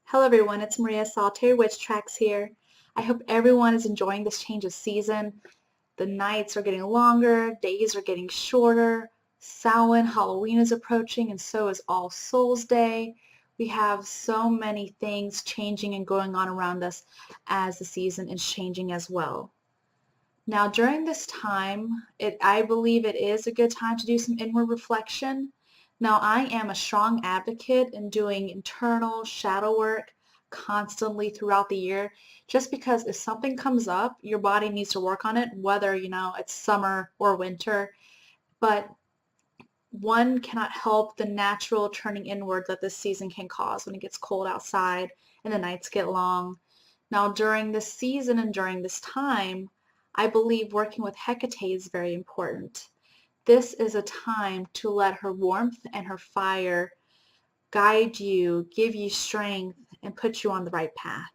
Hello everyone, it's Maria, SolitaryWitchTracks here. I hope everyone is enjoying this change of season. The nights are getting longer, days are getting shorter, Samhain, Halloween is approaching, and so is All Souls Day. We have so many things changing and going on around us as the season is changing as well. Now during this time, I believe it is a good time to do some inward reflection. Now I am a strong advocate in doing internal shadow work constantly throughout the year, just because if something comes up, your body needs to work on it, whether, it's summer or winter. But one cannot help the natural turning inward that this season can cause when it gets cold outside and the nights get long. Now, during this season and during this time, I believe working with Hecate is very important. This is a time to let her warmth and her fire guide you, give you strength, and put you on the right path.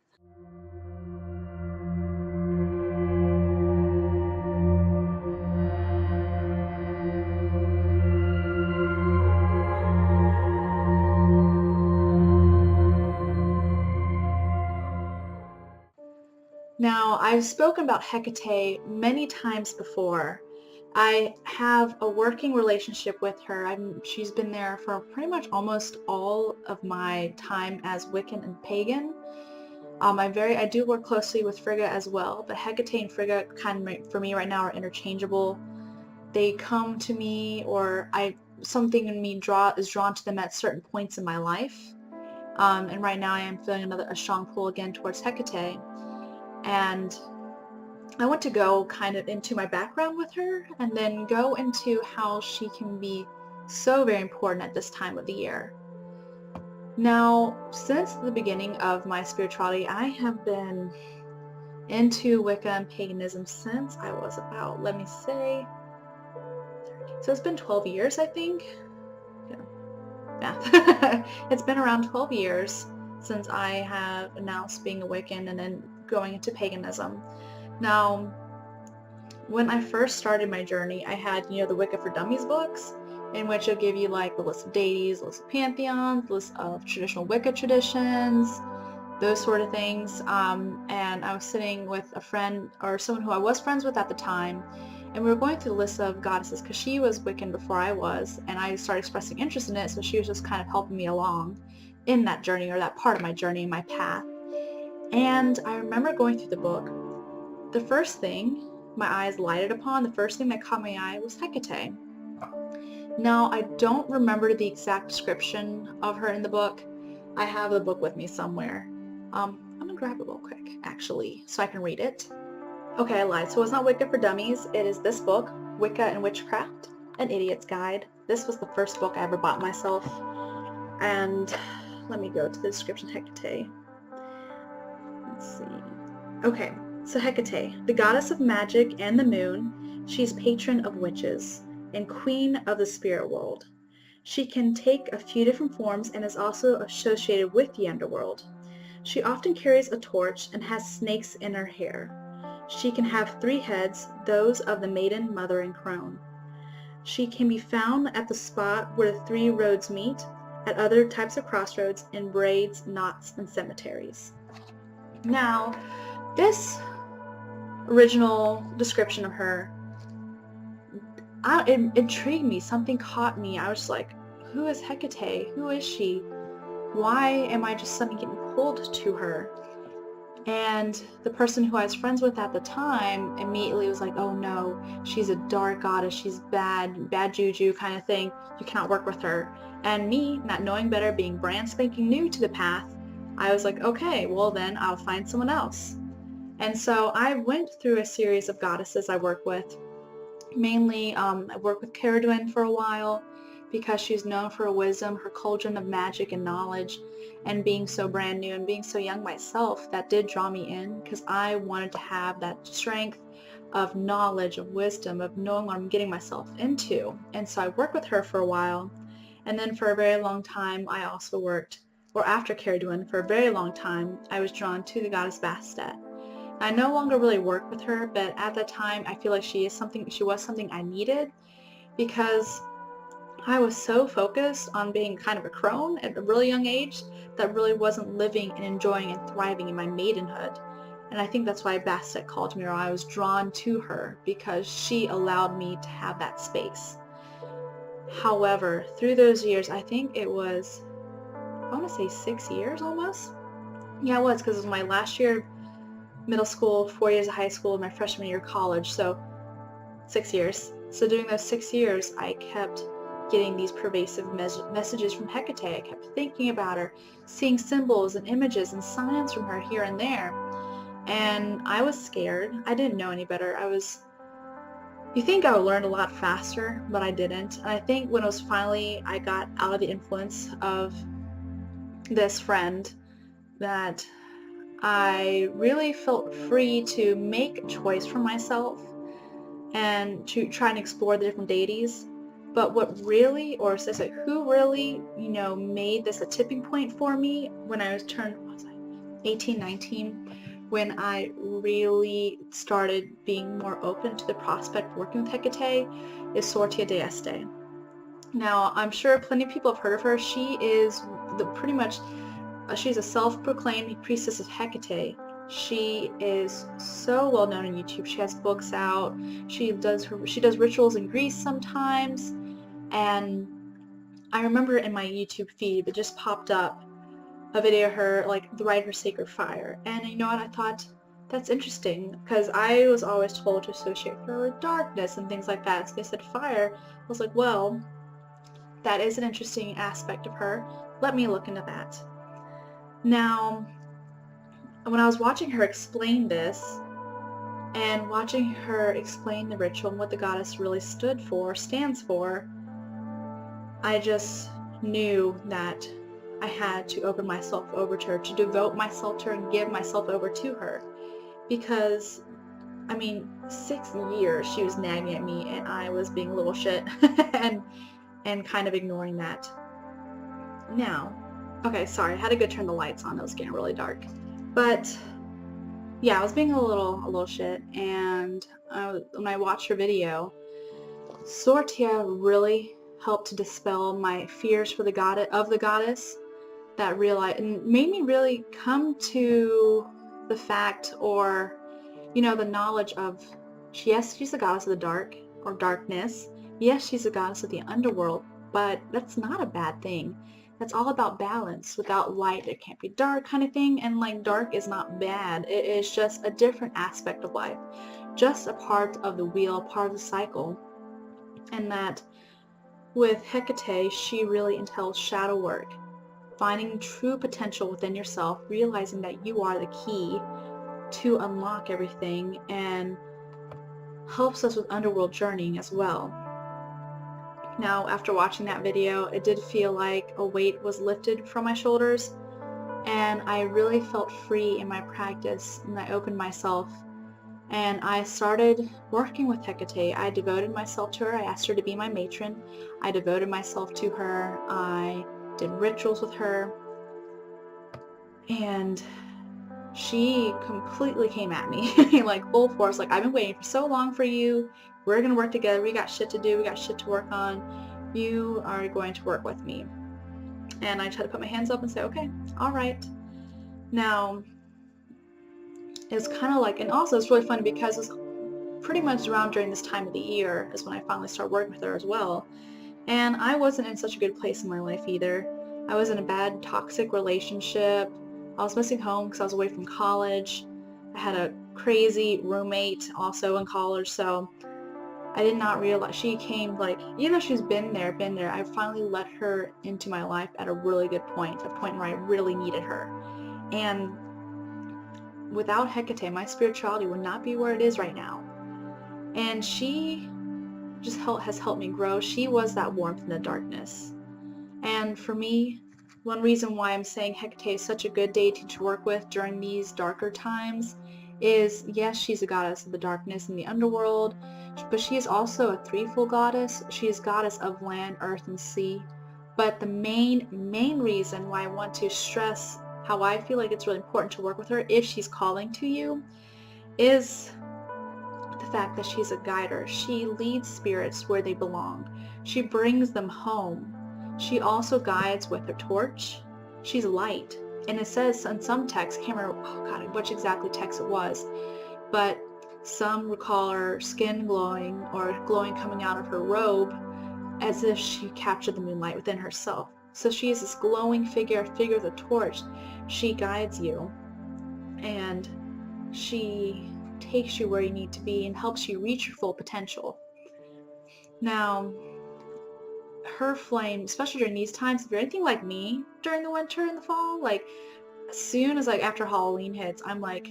Now, I've spoken about Hecate many times before. I have a working relationship with her. She's been there for pretty much almost all of my time as Wiccan and pagan. I do work closely with Frigga as well, but Hecate and Frigga for me right now are interchangeable. They come to me, or something in me is drawn to them at certain points in my life. And right now I am feeling a strong pull again towards Hecate. And I want to go kind of into my background with her and then go into how she can be so very important at this time of the year. Now, since the beginning of my spirituality, I have been into Wicca and paganism since I was about, let me say, so it's been 12 years, I think. Yeah. Math. It's been around 12 years since I have announced being a Wiccan and then going into paganism. Now, when I first started my journey, I had, the Wicca for Dummies books, in which it'll give you like the list of deities, list of pantheons, list of traditional Wicca traditions, those sort of things. And I was sitting with a friend, or someone who I was friends with at the time, and we were going through the list of goddesses because she was Wiccan before I was, and I started expressing interest in it, so she was just kind of helping me along in that journey, or that part of my journey, my path. And I remember going through the book. The first thing my eyes lighted upon, the first thing that caught my eye was Hecate. Now, I don't remember the exact description of her in the book. I have the book with me somewhere. I'm gonna grab it real quick, actually, so I can read it. Okay, I lied. So it's not Wicca for Dummies. It is this book, Wicca and Witchcraft, An Idiot's Guide. This was the first book I ever bought myself. And let me go to the description of Hecate. Let's see. Okay, so Hecate, the goddess of magic and the moon, she is patron of witches and queen of the spirit world. She can take a few different forms and is also associated with the underworld. She often carries a torch and has snakes in her hair. She can have 3 heads, those of the maiden, mother, and crone. She can be found at the spot where the 3 roads meet, at other types of crossroads, in braids, knots, and cemeteries. Now, this original description of her, it intrigued me. Something caught me. I was just like, who is Hecate? Who is she? Why am I just suddenly getting pulled to her? And the person who I was friends with at the time immediately was like, oh no, she's a dark goddess, she's bad juju kind of thing, you cannot work with her. And me, not knowing better, being brand spanking new to the path, I was like, okay, well then I'll find someone else. And so I went through a series of goddesses I work with. Mainly, I worked with Caradwyn for a while because she's known for her wisdom, her cauldron of magic and knowledge, and being so brand new and being so young myself, that did draw me in because I wanted to have that strength of knowledge, of wisdom, of knowing what I'm getting myself into. And so I worked with her for a while, and then for a very long time I also worked, or after Caradwyn, for a very long time I was drawn to the goddess Bastet. I no longer really work with her, but at that time I feel like she was something I needed, because I was so focused on being kind of a crone at a really young age that really wasn't living and enjoying and thriving in my maidenhood. And I think that's why Bastet called me, or I was drawn to her because she allowed me to have that space. However, through those years, I think it was, I want to say 6 years almost. Yeah, it was, because it was my last year of middle school, 4 years of high school, and my freshman year of college. So 6 years. So during those 6 years, I kept getting these pervasive messages from Hecate. I kept thinking about her, seeing symbols and images and signs from her here and there. And I was scared. I didn't know any better. You think I would learn a lot faster, but I didn't. And I think when it was finally, I got out of the influence of this friend, that I really felt free to make a choice for myself and to try and explore the different deities. But what really, or is it who really, made this a tipping point for me when I was turned, what was I, 18, 19, when I really started being more open to the prospect of working with Hecate, is Sortia de Este. Now, I'm sure plenty of people have heard of her. She is she's a self-proclaimed priestess of Hecate. She is so well known on YouTube. She has books out. She does rituals in Greece sometimes. And I remember in my YouTube feed, it just popped up a video of her, like, the rite of her sacred fire. And you know what? I thought, that's interesting, because I was always told to associate her with darkness and things like that. So they said fire. I was like, well, that is an interesting aspect of her. Let me look into that. Now, when I was watching her explain this, and watching her explain the ritual and what the goddess really stands for, I just knew that I had to open myself over to her, to devote myself to her and give myself over to her. Because, 6 years she was nagging at me and I was being a little shit and kind of ignoring that. Now, okay, sorry, I had to go turn the lights on. It was getting really dark. But yeah, I was being a little shit, and when I watched her video, Sortia really helped to dispel my fears for the goddess, that and made me really come to the fact, or the knowledge of, yes, she's the goddess of the dark or darkness. Yes, she's the goddess of the underworld, but that's not a bad thing. That's all about balance. Without light, it can't be dark, kind of thing. And like, dark is not bad. It is just a different aspect of life, just a part of the wheel, part of the cycle. And that with Hecate, she really entails shadow work, finding true potential within yourself, realizing that you are the key to unlock everything, and helps us with underworld journeying as well. Now, after watching that video, it did feel like a weight was lifted from my shoulders, and I really felt free in my practice, and I opened myself, and I started working with Hecate. I devoted myself to her. I asked her to be my matron. I devoted myself to her. I did rituals with her, and she completely came at me like full force, like, I've been waiting for so long for you. We're gonna work together. We got shit to do. We got shit to work on. You are going to work with me. And I tried to put my hands up and say, okay, all right. Now, it's kind of like, and also it's really funny because it's pretty much around during this time of the year is when I finally started working with her as well. And I wasn't in such a good place in my life either. I was in a bad, toxic relationship. I was missing home because I was away from college. I had a crazy roommate also in college, so I did not realize she came, like, even though she's been there, I finally let her into my life at a really good point, a point where I really needed her. And without Hecate, my spirituality would not be where it is right now. And she just has helped me grow. She was that warmth in the darkness. And for me, one reason why I'm saying Hecate is such a good deity to work with during these darker times is, yes, she's a goddess of the darkness and the underworld, but she is also a threefold goddess. She is goddess of land, earth, and sea. But the main reason why I want to stress how I feel like it's really important to work with her if she's calling to you is the fact that she's a guider. She leads spirits where they belong. She brings them home. She also guides with her torch. She's light. And it says in some texts, I can't remember, oh God, which exactly text it was, but some recall her skin glowing or glowing coming out of her robe as if she captured the moonlight within herself. So she is this glowing figure with a torch. She guides you, and she takes you where you need to be and helps you reach your full potential. Now, her flame, especially during these times, if you're anything like me during the winter and the fall, like as soon as like after Halloween hits, I'm like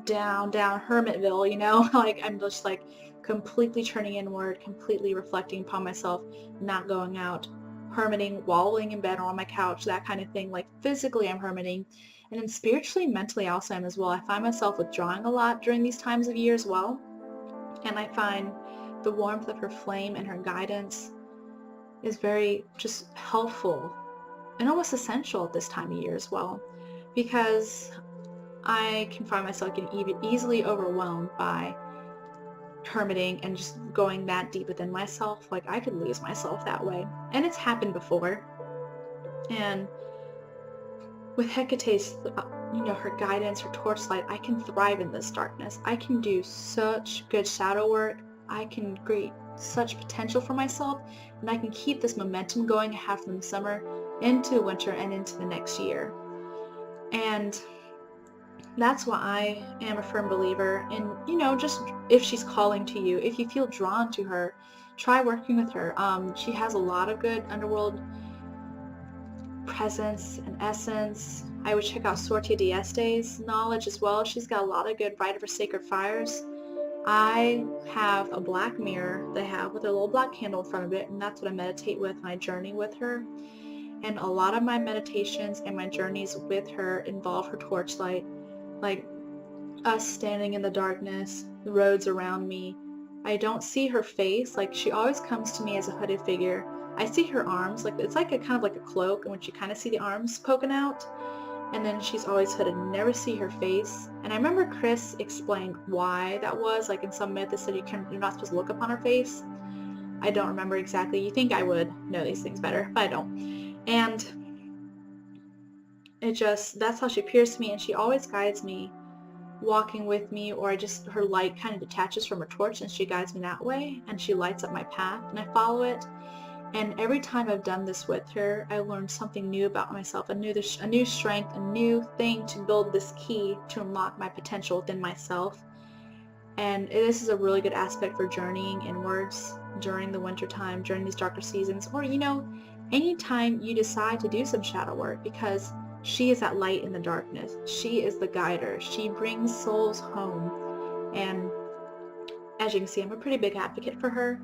down Hermitville, you know, like I'm just like completely turning inward, completely reflecting upon myself, not going out, hermiting, wallowing in bed or on my couch, that kind of thing. Like physically I'm hermiting, and then spiritually, mentally also am as well. I find myself withdrawing a lot during these times of year as well, and I find the warmth of her flame and her guidance is very just helpful and almost essential at this time of year as well, because I can find myself getting easily overwhelmed by hermiting and just going that deep within myself. Like I could lose myself that way, and it's happened before. And with Hecate's, her guidance, her torchlight, I can thrive in this darkness. I can do such good shadow work. I can create such potential for myself, and I can keep this momentum going I have from the summer into winter and into the next year. And that's why I am a firm believer in, just if she's calling to you, if you feel drawn to her, try working with her. She has a lot of good underworld presence and essence. I would check out SolitaryWitchTracks knowledge as well. She's got a lot of good Rite of her Sacred Fires. I have a black mirror that I have with a little black candle in front of it, and that's what I meditate with when I journey with her. And a lot of my meditations and my journeys with her involve her torchlight, like us standing in the darkness, the roads around me. I don't see her face. Like she always comes to me as a hooded figure. I see her arms, like it's like a kind of like a cloak, and when you kind of see the arms poking out, and then she's always hooded. Never see her face. And I remember Chris explained why that was. Like in some myth, it said you're not supposed to look upon her face. I don't remember exactly. You think I would know these things better, but I don't. And that's how she appears to me, and she always guides me, walking with me, or her light kind of detaches from her torch and she guides me that way, and she lights up my path and I follow it. And every time I've done this with her, I learned something new about myself, a new strength, a new thing to build this key to unlock my potential within myself. And this is a really good aspect for journeying inwards during the winter time, during these darker seasons, or anytime you decide to do some shadow work, because she is that light in the darkness. She is the guider. She brings souls home. And as you can see, I'm a pretty big advocate for her.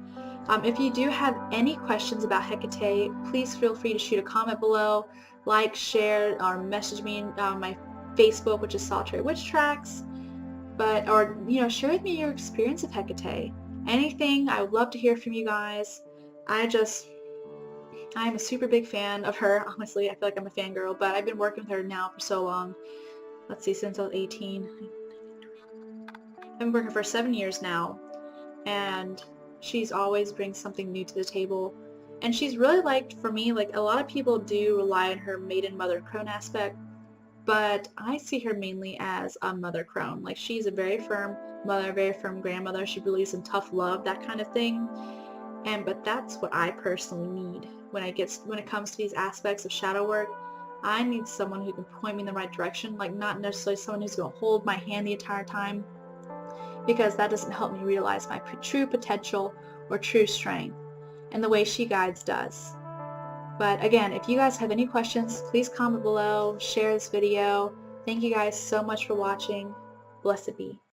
If you do have any questions about Hecate, please feel free to shoot a comment below, like, share, or message me on my Facebook, which is SolitaryWitchTracks. Or share with me your experience of Hecate. Anything, I would love to hear from you guys. I'm a super big fan of her. Honestly, I feel like I'm a fangirl, but I've been working with her now for so long. Let's see, since I was 18. I've been working for 7 years now, and she's always brings something new to the table. And she's really liked, for me, like a lot of people do rely on her maiden mother crone aspect, but I see her mainly as a mother crone. Like she's a very firm mother, very firm grandmother. She believes in tough love, that kind of thing. But that's what I personally need when it comes to these aspects of shadow work. I need someone who can point me in the right direction, like not necessarily someone who's going to hold my hand the entire time, because that doesn't help me realize my true potential or true strength, and the way she guides does. But again, if you guys have any questions, please comment below, share this video. Thank you guys so much for watching. Blessed be.